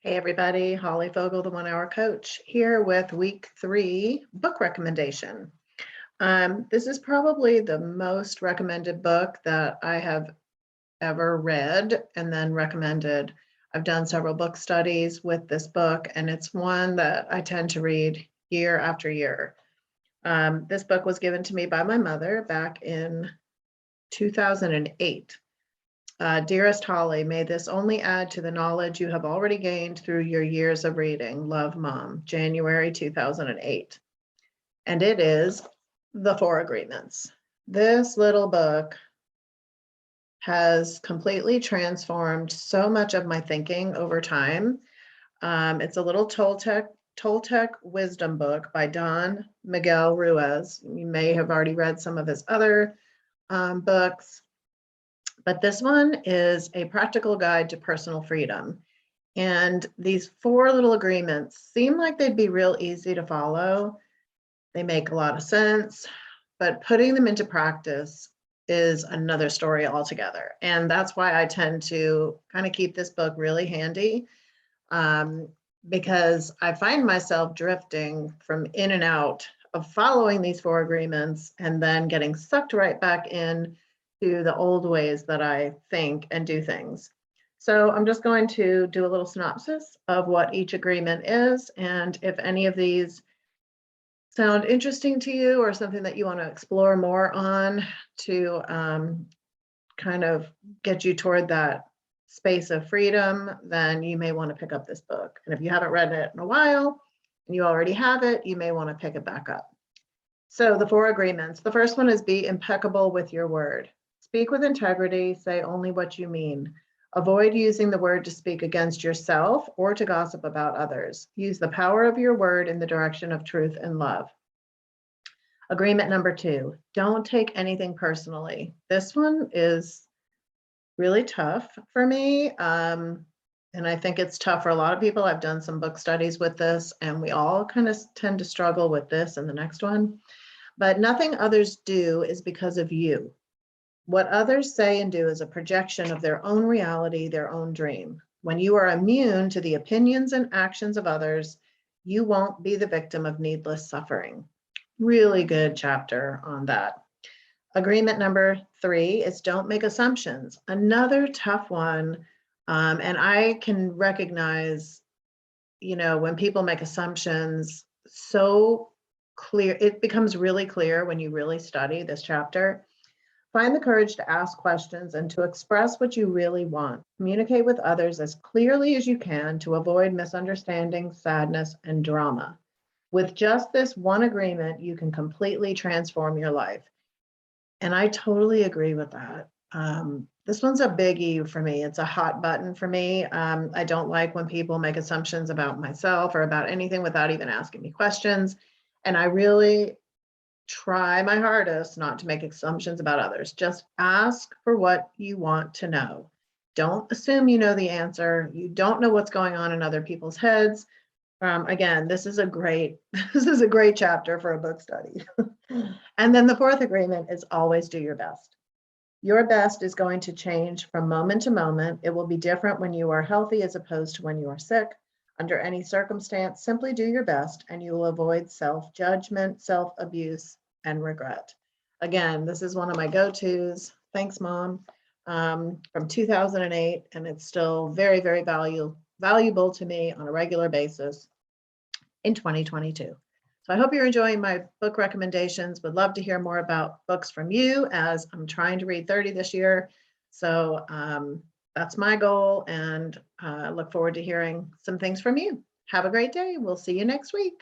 Hey everybody, Holly Fogel, the 1 Hour Coach, here with week 3 book recommendation. This is probably the most recommended book that I have ever read and then recommended. I've done several book studies with this book, and it's one that I tend to read year after year. This book was given to me by my mother back in 2008. Dearest Holly, may this only add to the knowledge you have already gained through your years of reading. Love, Mom, January 2008. And it is The Four Agreements. This little book has completely transformed so much of my thinking over time. It's a little Toltec wisdom book by Don Miguel Ruiz. You may have already read some of his other books. But this one is a practical guide to personal freedom. And these 4 little agreements seem like they'd be real easy to follow. They make a lot of sense, but putting them into practice is another story altogether. And that's why I tend to kind of keep this book really handy, because I find myself drifting from in and out of following these 4 agreements and then getting sucked right back in to the old ways that I think and do things. So I'm just going to do a little synopsis of what each agreement is. And if any of these sound interesting to you or something that you want to explore more on to kind of get you toward that space of freedom, then you may want to pick up this book. And if you haven't read it in a while and you already have it, you may want to pick it back up. So the 4 agreements. The first one is be impeccable with your word. Speak with integrity, say only what you mean. Avoid using the word to speak against yourself or to gossip about others. Use the power of your word in the direction of truth and love. Agreement number 2, don't take anything personally. This one is really tough for me. And I think it's tough for a lot of people. I've done some book studies with this, and we all kind of tend to struggle with this and the next one. But nothing others do is because of you. What others say and do is a projection of their own reality, their own dream. When you are immune to the opinions and actions of others, you won't be the victim of needless suffering. Really good chapter on that. Agreement number 3 is don't make assumptions. Another tough one. And I can recognize, when people make assumptions so clear, it becomes really clear when you really study this chapter. Find the courage to ask questions and to express what you really want. Communicate with others as clearly as you can to avoid misunderstanding, sadness, and drama. With just this one agreement, you can completely transform your life. And I totally agree with that. This one's a biggie for me. It's a hot button for me. I don't like when people make assumptions about myself or about anything without even asking me questions. And I really try my hardest not to make assumptions about others. Just ask for what you want to know. Don't assume you know the answer. You don't know what's going on in other people's heads. Again, this is a great chapter for a book study. And then the 4th agreement is always do your best. Your best is going to change from moment to moment. It will be different when you are healthy as opposed to when you are sick. Under any circumstance, simply do your best and you will avoid self-judgment, self-abuse, and regret. Again, this is one of my go-tos. Thanks, Mom, from 2008, and it's still very, very valuable to me on a regular basis in 2022. So I hope you're enjoying my book recommendations. Would love to hear more about books from you, as I'm trying to read 30 this year. So that's my goal, and look forward to hearing some things from you. Have a great day. We'll see you next week.